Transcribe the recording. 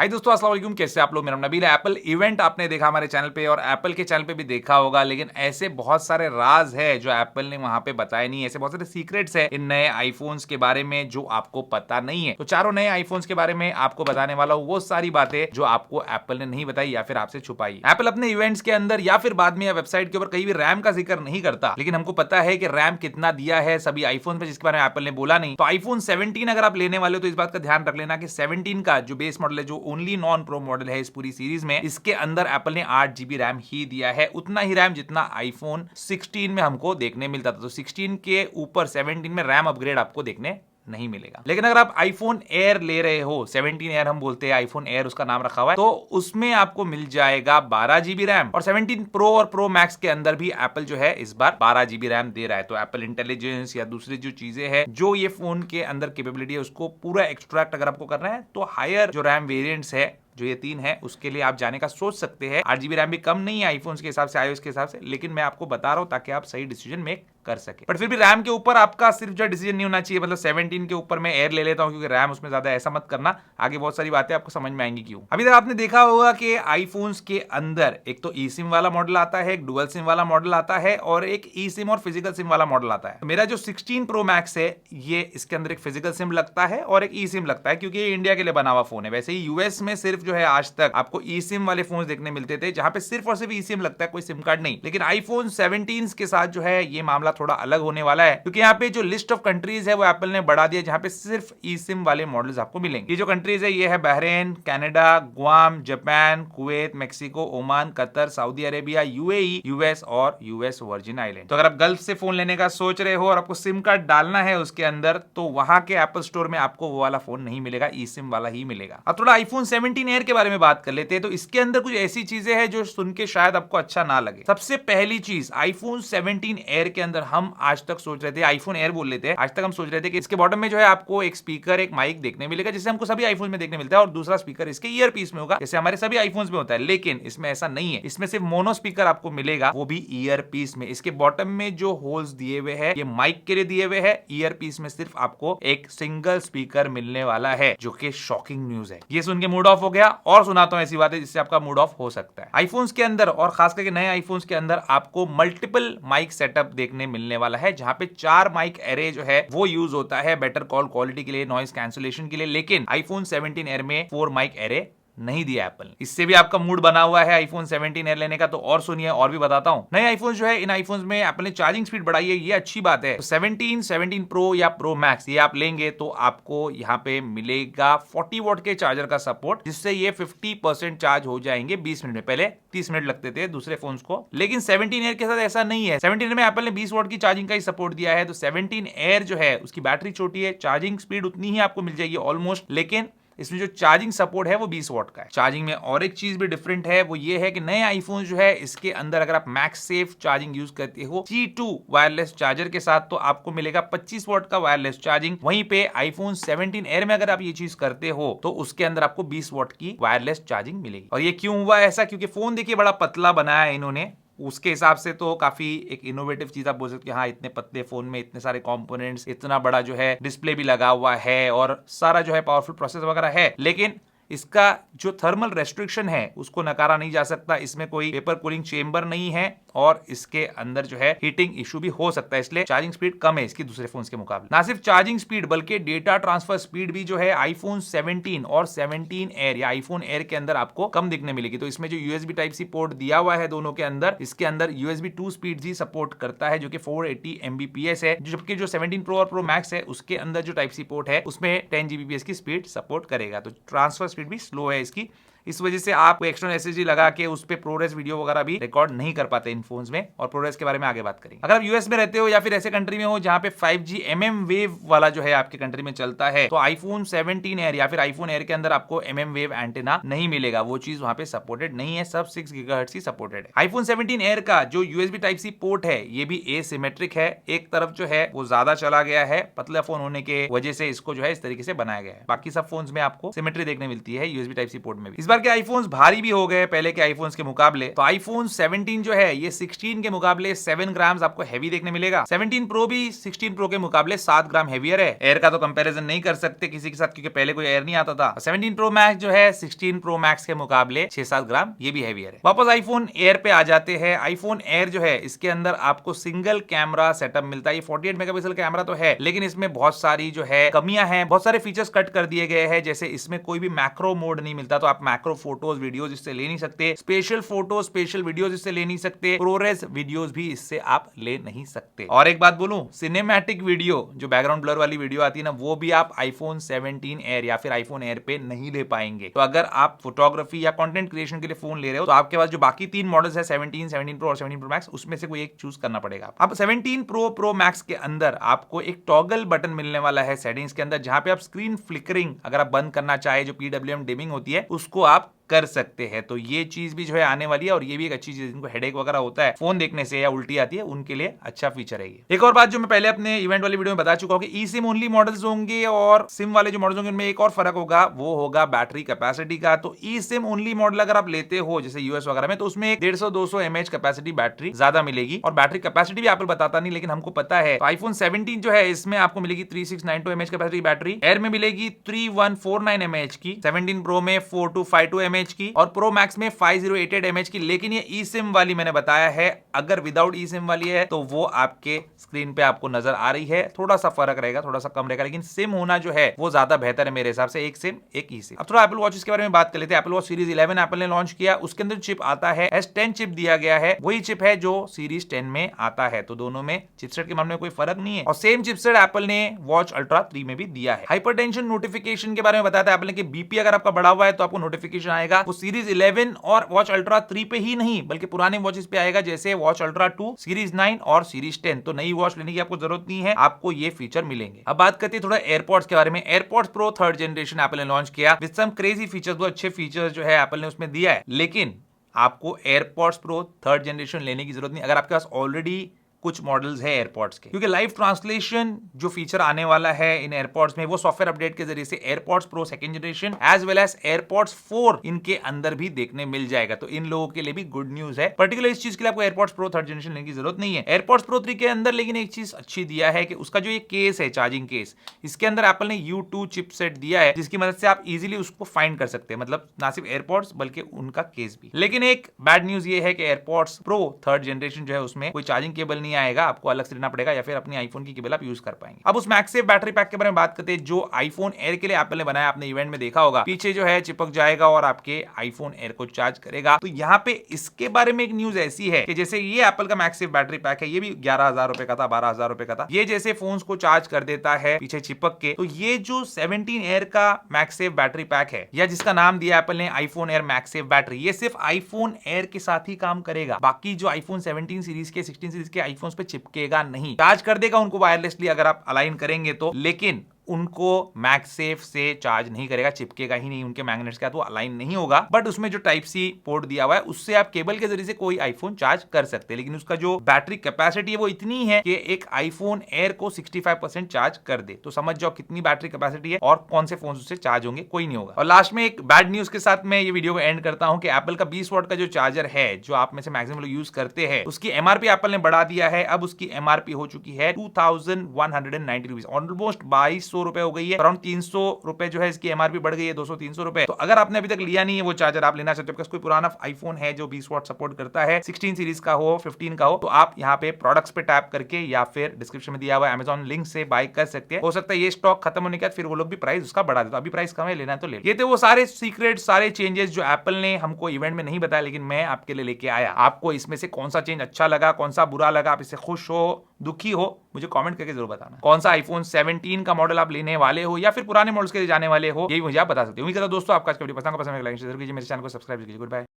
हाय दोस्तों, अस्सलाम वालेकुम। कैसे आप लोग? मेरा नाम नबील है। एप्पल इवेंट आपने देखा हमारे चैनल पे और एप्पल के चैनल पे भी देखा होगा, लेकिन ऐसे बहुत सारे राज है जो एप्पल ने वहां पे बताए नहीं। ऐसे बहुत सारे सीक्रेट्स है इन नए आईफोन्स के बारे में जो आपको पता नहीं है। तो चारों नए आईफोन्स के बारे में आपको बताने वाला हूं, वो सारी बातें जो आपको एप्पल ने नहीं बताई या फिर आपसे छुपाई। एप्पल अपने इवेंट्स के अंदर या फिर बाद में या वेबसाइट के ऊपर कहीं भी रैम का जिक्र नहीं करता, लेकिन हमको पता है कि रैम कितना दिया है सभी आईफोन पे, जिसके बारे में एप्पल ने बोला नहीं। तो आईफोन 17 अगर आप लेने वाले हो तो इस बात का ध्यान रख लेना कि 17 का जो बेस मॉडल है, जो ओनली नॉन प्रो मॉडल है इस पूरी सीरीज में, इसके अंदर एप्पल ने 8 GB रैम ही दिया है। उतना ही रैम जितना आईफोन 16 में हमको देखने मिलता था। तो 16 के ऊपर 17 में रैम अपग्रेड आपको देखने नहीं मिलेगा। लेकिन अगर आप आईफोन एयर ले रहे हो, 17 एयर हम बोलते हैं, आईफोन एयर उसका नाम रखा हुआ है, तो उसमें आपको मिल जाएगा 12 GB रैम। और 17 प्रो और प्रो मैक्स के अंदर भी एप्पल जो है इस बार 12 GB रैम दे रहा है। तो एप्पल इंटेलिजेंस या दूसरी जो चीजें हैं जो ये फोन के अंदर कैपेबिलिटी है उसको पूरा एक्सट्रैक्ट अगर आपको करना है तो हायर जो रैम वेरिएंट्स है जो ये 3 है उसके लिए आप जाने का सोच सकते हैं। 8 GB रैम भी कम नहीं है आईफोन के हिसाब से, iOS के हिसाब से, लेकिन मैं आपको बता रहा हूं ताकि आप सही डिसीजन मेक कर सके। बट फिर भी रैम के ऊपर आपका सिर्फ जो डिसीजन नहीं होना चाहिए। मतलब 17 के ऊपर मैं एयर ले लेता हूं क्योंकि रैम उसमें ज्यादा, ऐसा मत करना। आगे बहुत सारी बातें आपको समझ में आएंगी क्यों। अभी तक आपने देखा होगा कि आईफोन्स के अंदर एक तो ई सिम वाला मॉडल आता है, एक डुअल सिम वाला मॉडल आता है और एक ई सिम और फिजिकल सिम वाला मॉडल आता है। तो मेरा जो 16 प्रो मैक्स है ये इसके अंदर एक फिजिकल सिम लगता है और एक ई सिम लगता है क्योंकि ये इंडिया के लिए बना हुआ फोन है। वैसे ही यूएस में सिर्फ जो है आज तक आपको ई सिम वाले फोन देखने मिलते थे जहां पे सिर्फ और सिर्फ ई सिम लगता है, कोई सिम कार्ड नहीं। लेकिन आईफोन 17 के साथ जो है ये मामला थोड़ा अलग होने वाला है क्योंकि यहाँ पे जो लिस्ट ऑफ कंट्रीज है वो एप्पल ने बढ़ा दिया जहां पे सिर्फ ई सिम वाले मॉडल्स आपको मिलेंगे। ये जो कंट्रीज है ये है Bahrain, Canada, Guam, Japan, Kuwait, Mexico, Oman, Qatar, Saudi Arabia, UAE, US और यूएस वर्जिन आइलैंड। तो अगर आप गल्फ से फोन लेने का सोच रहे हो और आपको सिम कार्ड डालना है उसके अंदर, तो वहां के एप्पल स्टोर में आपको वो वाला फोन नहीं मिलेगा, ई सिम वाला ही मिलेगा। अब थोड़ा आईफोन 17 एयर के बारे में बात कर लेते हैं। तो इसके अंदर कुछ ऐसी चीजें हैं जो सुन के शायद आपको अच्छा ना लगे। सबसे पहली चीज, आईफोन 17 एयर के अंदर हम आज तक सोच रहे थे, आईफोन एयर बोल लेते हैं, आज तक हम सोच रहे थे कि इसके बॉटम में जो है आपको एक स्पीकर, एक माइक देखने मिलेगा जैसे हमको सभी आईफोन में देखने मिलता है, और दूसरा स्पीकर इसके ईयर पीस में होगा जैसे हमारे सभी आईफोन्स में होता है। लेकिन इसमें ऐसा नहीं है, इसमें सिर्फ मोनो स्पीकर आपको मिलेगा, वो भी ईयर पीस में। इसके बॉटम में जो होल्स दिए हुए हैं ये माइक के लिए दिए हुए हैं, ईयर पीस में सिर्फ आपको एक सिंगल स्पीकर मिलने वाला है, जो कि शॉकिंग न्यूज है। ये सुन के मूड ऑफ हो गया और सुनाता हूं ऐसी बातें जिससे आपका मूड ऑफ हो सकता है। आईफोन्स के अंदर और खास करके नए आईफोन्स के अंदर आपको मल्टीपल माइक सेटअप देखने मिलने वाला है, जहां पे 4 माइक एरे जो है वो यूज होता है बेटर कॉल क्वालिटी के लिए, नॉइस कैंसलेशन के लिए। लेकिन आईफोन 17 एयर में 4 माइक एरे नहीं दिया एप्पल ने। इससे भी आपका मूड बना हुआ है आईफोन 17 एयर लेने का, तो और सुनिए और भी बताता हूं। नए आईफोन जो है, इन आईफोन में एप्पल ने चार्जिंग स्पीड बढ़ाई है, ये अच्छी बात है। तो 17 प्रो या प्रो मैक्स ये आप लेंगे तो आपको यहाँ पे मिलेगा 40 वॉट के चार्जर का सपोर्ट, जिससे ये 50% चार्ज हो जाएंगे 20 मिनट में। पहले 30 मिनट लगते थे दूसरे फोन्स को, लेकिन 17 एयर के साथ ऐसा नहीं है। 17 में एप्पल ने 20 वॉट की चार्जिंग का ही सपोर्ट दिया है। तो 17 एयर जो है उसकी बैटरी छोटी है, चार्जिंग स्पीड उतनी ही आपको मिल जाएगी ऑलमोस्ट, लेकिन इसमें जो चार्जिंग सपोर्ट है वो 20 वॉट का है। चार्जिंग में और एक चीज भी डिफरेंट है, वो ये है कि नए आईफोन जो है इसके अंदर अगर आप मैक्स सेफ चार्जिंग यूज करते हो G2 वायरलेस चार्जर के साथ, तो आपको मिलेगा 25 वॉट का वायरलेस चार्जिंग। वहीं पे आईफोन 17 एयर में अगर आप ये चीज करते हो तो उसके अंदर आपको 20 वॉट की वायरलेस चार्जिंग मिलेगी। और ये क्यों हुआ ऐसा? क्योंकि फोन देखिए बड़ा पतला बनाया है इन्होंने, उसके हिसाब से तो काफी एक इनोवेटिव चीज आप बोल सकते हो। हाँ, इतने पतले फोन में इतने सारे कंपोनेंट्स, इतना बड़ा जो है डिस्प्ले भी लगा हुआ है और सारा जो है पावरफुल प्रोसेसर वगैरह है, लेकिन इसका जो थर्मल रेस्ट्रिक्शन है उसको नकारा नहीं जा सकता। इसमें कोई पेपर कूलिंग चेंबर नहीं है और इसके अंदर जो है हीटिंग इशू भी हो सकता है, इसलिए चार्जिंग स्पीड कम है इसकी दूसरे फोन के मुकाबले। ना सिर्फ चार्जिंग स्पीड बल्कि डेटा ट्रांसफर स्पीड भी जो है आईफोन 17 और 17 एयर या आईफोन एयर के अंदर आपको कम दिखने मिलेगी। तो इसमें जो यूएसबी टाइप सी पोर्ट दिया हुआ है दोनों के अंदर, इसके अंदर यूएसबी 2 स्पीड ही सपोर्ट करता है जो कि 480 Mbps है, जबकि जो 17 प्रो और प्रो मैक्स है उसके अंदर जो टाइप सी पोर्ट है उसमें 10 Gbps की स्पीड सपोर्ट करेगा। तो ट्रांसफर स्पीड भी स्लो है इसकी, इस वजह से आप एक्सटर्नल एसएसडी लगा के उस पे प्रोग्रेस वीडियो वगैरह भी रिकॉर्ड नहीं कर पाते इन फोन्स में, और प्रोग्रेस के बारे में आगे बात करेंगे। अगर आप यूएस में रहते हो या फिर ऐसे कंट्री में हो जहां पे 5G mm वेव वाला जो है आपके कंट्री में चलता है, तो आईफोन 17 एयर या फिर आईफोन एयर के अंदर आपको mm वेव एंटेना नहीं मिलेगा, वो चीज वहां पे सपोर्टेड नहीं है, सब 6 GHz ही सपोर्टेड है। आईफोन 17 एयर का जो यूएसबी टाइप सी पोर्ट है ये भी एसिमेट्रिक है, एक तरफ जो है वो ज्यादा चला गया है, पतला फोन होने के वजह से इसको जो है इस तरीके से बनाया गया है। बाकी सब फोन्स में आपको सिमेट्री देखने मिलती है यूएसबी टाइप सी पोर्ट में भी। इस बार के आईफोन्स भारी भी हो गए पहले के आईफोन्स के मुकाबले। तो आईफोन 17 जो है ये 16 के मुकाबले 7 ग्राम आपको हैवी देखने मिलेगा। 17 प्रो भी 16 प्रो के मुकाबले 7 ग्राम हैवियर है। एयर का तो कंपैरिजन नहीं कर सकते किसी के साथ, क्योंकि पहले कोई एयर नहीं आता था। 17 प्रो मैक्स जो है 16 प्रो मैक्स के मुकाबले 6-7 ग्राम ये भी हैवियर है। वापस आईफोन एयर पे आ जाते हैं। आईफोन एयर जो है इसके अंदर आपको सिंगल कैमरा सेटअप मिलता है। ये 48 मेगापिक्सल कैमरा तो है, लेकिन इसमें बहुत सारी जो है कमियां हैं, बहुत सारे फीचर्स कट कर दिए गए हैं। जैसे इसमें कोई भी मैक्रो मोड नहीं मिलता, तो आप मैक्रो फोटोज वीडियोज इससे ले नहीं सकते। स्पेशल फोटो स्पेशल वीडियोज इससे ले नहीं सकते। प्रोरेस वीडियोज भी इससे आप ले नहीं सकते। और एक बात बोलूं, सिनेमैटिक वीडियो जो बैकग्राउंड ब्लर वाली वीडियो आती है ना, वो भी आप आईफोन 17 एयर या फिर आईफोन एयर पे नहीं ले पाएंगे। तो अगर आप फोटोग्राफी या कंटेंट क्रिएशन के लिए फोन ले रहे हो तो आपके पास जो बाकी 3 मॉडल्स है 17, 17 प्रो और 17 प्रो मैक्स, उसमें से कोई एक चूज करना पड़ेगा। अब 17 प्रो मैक्स के अंदर आपको एक टॉगल बटन मिलने वाला है सेटिंग्स के अंदर, जहां पे आप स्क्रीन फ्लिकरिंग अगर आप बंद करना चाहे, जो PWM डिमिंग होती है, उसको आप कर सकते हैं। तो ये चीज भी जो है आने वाली है, और ये भी एक अच्छी चीज, जिनको हेडेक वगैरह होता है फोन देखने से या उल्टी आती है, उनके लिए अच्छा फीचर है ये। एक और बात जो मैं पहले अपने इवेंट वाली वीडियो में बता चुका हूं कि ई सिम ओनली मॉडल्स होंगे और सिम वाले जो मॉडल्स होंगे उनमें एक और फर्क होगा, वो होगा बैटरी कैपेसिटी का। तो ई सिम ओनली मॉडल अगर आप लेते हो जैसे यूएस वगैरह में, तो उसमें 150-200 mAh कैपेसिटी बैटरी ज्यादा मिलेगी, और बैटरी कैपेसिटी भी एप्पल बताता नहीं, लेकिन हमको पता है। तो आईफोन 17 जो है इसमें आपको मिलेगी 3692 mAh कैपेसिटी बैटरी। एयर में मिलेगी 3149 mAh की, 17 प्रो में 4252 mAh की, और प्रो मैक्स में 5088 mAh की। लेकिन ये ई सिम वाली मैंने बताया है, अगर विदाउट ई सिम वाली है तो वो आपके स्क्रीन पे आपको नजर आ रही है। थोड़ा सा फर्क रहेगा, थोड़ा सा कम रहेगा, लेकिन सिम होना जो है वो ज्यादा बेहतर है मेरे हिसाब से, एक सिम एक ई सिम। अब थोड़ा एप्पल वॉच के बारे में बात कर लेते हैं। एप्पल वॉच सीरीज 11 एप्पल ने लॉन्च किया, उसके अंदर चिप आता है S10 चिप दिया गया है, वही चिप है जो सीरीज 10 में आता है। तो दोनों में चिपसेट के मामले में कोई फर्क नहीं है, और सेम चिपसेट एप्पल ने वॉच अल्ट्रा 3 में भी दिया है। हाइपरटेंशन नोटिफिकेशन के बारे में बताया था एप्पल ने कि बीपी अगर आपका बढ़ा हुआ है तो आपको नोटिफिकेशन आएगा। वो सीरीज 11 और वॉच अल्ट्रा 3 पे ही नहीं, बल्कि पुराने वॉचेस पे आएगा, जैसे वॉच अल्ट्रा 2, सीरीज 9 और सीरीज 10। तो नई वॉच लेने की आपको जरूरत नहीं है, आपको ये फीचर मिलेंगे। अब बात करते हैं थोड़ा एयरपॉड्स के बारे में। AirPods pro 3rd generation Apple ने लॉन्च किया विद सम क्रेजी फीचर्स। वो अच्छे फीचर्स जो है एप्पल ने उसमें दिया है, लेकिन आपको एयरपॉड्स प्रो 3rd जनरेशन लेने की जरूरत नहीं अगर आपके पास ऑलरेडी कुछ मॉडल्स है एयरपॉड्स के, क्योंकि लाइव ट्रांसलेशन जो फीचर आने वाला है इन एयरपॉड्स में, वो सॉफ्टवेयर अपडेट के जरिए से AirPods Pro 2nd generation as well as AirPods 4 इनके अंदर भी देखने मिल जाएगा। तो इन लोगों के लिए भी गुड न्यूज है। पर्टिकुलर इस चीज के लिए आपको एयरपॉड्स प्रो 3rd जनरेशन लेने की जरूरत नहीं है। एयरपॉड्स प्रो 3 के अंदर लेकिन एक चीज अच्छी दिया है कि उसका जो ये केस है, चार्जिंग केस, इसके अंदर एप्पल ने U2 चिपसेट दिया है, जिसकी मदद से आप इजीली उसको फाइंड कर सकते हैं। मतलब ना सिर्फ एयरपॉड्स बल्कि उनका केस भी। लेकिन एक बैड न्यूज ये है कि एयरपॉड्स प्रो 3rd जनरेशन जो है उसमें कोई चार्जिंग केबल नहीं आएगा, आपको अलग से लेना पड़ेगा, या फिर अपनी आईफोन की केबल आप यूज कर पाएंगे। अब उस मैक्सेफ बैटरी पैक के बारे में बात करते हैं जो आईफोन एयर के लिए एप्पल ने बनाया। आपने इवेंट में देखा होगा, पीछे जो है चिपक जाएगा और आपके आईफोन एयर को चार्ज करेगा। तो यहाँ पे इसके बारे में एक न्यूज ऐसी है कि जैसे ये एप्पल का मैक्सेफ बैटरी पैक है, ये भी 11,000 रुपए का था, 12,000 रुपए का था। ये जैसे फोन्स को चार्ज कर देता है पीछे चिपक के, तो ये जो 17 एयर का मैक्सेफ बैटरी पैक है, या जिसका नाम दिया एप्पल ने आईफोन एयर मैक्सेफ बैटरी, ये सिर्फ आईफोन एयर के साथ ही काम करेगा। बाकी जो आईफोन 17 सीरीज के 16 सीरीज के आईफोन्स पे चिपकेगा नहीं। चार्ज कर देगा उनको वायरलेसली अगर आप अलाइन करेंगे तो, लेकिन उनको मैगसेफ से चार्ज नहीं करेगा, चिपकेगा ही नहीं उनके मैग्नेट्स के साथ, वो अलाइन नहीं होगा। बट उसमें जो टाइप सी पोर्ट दिया हुआ है उससे आप केबल के जरिए से कोई आईफोन चार्ज कर सकते हैं, लेकिन उसका जो बैटरी कैपेसिटी है वो इतनी है कि एक आईफोन एयर को 65% चार्ज कर दे। तो समझ जाओ कितनी बैटरी कैपेसिटी है और कौन से फोन उससे चार्ज होंगे, कोई नहीं होगा। और लास्ट में एक बैड न्यूज के साथ मैं ये वीडियो को एंड करता हूं कि एप्पल का 20 वॉट का जो चार्जर है, जो आप में से मैक्सिमम लोग यूज करते हैं, उसकी एमआरपी एप्पल ने बढ़ा दिया है। अब उसकी एमआरपी हो चुकी है 2190 रुपीज, ऑलमोस्ट 2200 रुपए हो गई है। अराउंड 300 रुपए जो है इसकी एमआरपी बढ़ गई है, 200-300 रुपए। तो अगर आपने अभी तक लिया नहीं है वो चार्जर, आप लेना चाहते हो, कोई पुराना आईफोन है जो 20 वॉट सपोर्ट करता है, 16 सीरीज का हो, 15 का हो, तो आप यहाँ पे प्रोडक्ट्स पे टैप करके या फिर डिस्क्रिप्शन में दिया हुआ Amazon लिंक से बाय कर सकते हैं। हो सकता है ये स्टॉक खत्म होने के बाद फिर वो लोग भी प्राइस उसका बढ़ा दे। तो अभी प्राइस कम है, लेना है तो ले। ये थे वो सारे सीक्रेट, सारे चेंजेस जो एप्पल ने हमको इवेंट में नहीं बताया, लेकिन मैं आपके लिए लेके आया। आपको इसमें से कौन सा चेंज अच्छा लगा, कौन सा बुरा लगा, आप इससे खुश हो, दुखी हो, मुझे कमेंट करके जरूर बताना। कौन सा आईफोन 17 का मॉडल आप लेने वाले हो या फिर पुराने मॉडल्स के लिए जाने वाले हो, ये मुझे आप बता सकते हो। उम्मीद करता हूं दोस्तों आपका आज का वीडियो पसंद आएगा। लाइक शेयर कीजिए, मेरे चैनल को सब्सक्राइब कीजिए। Good bye.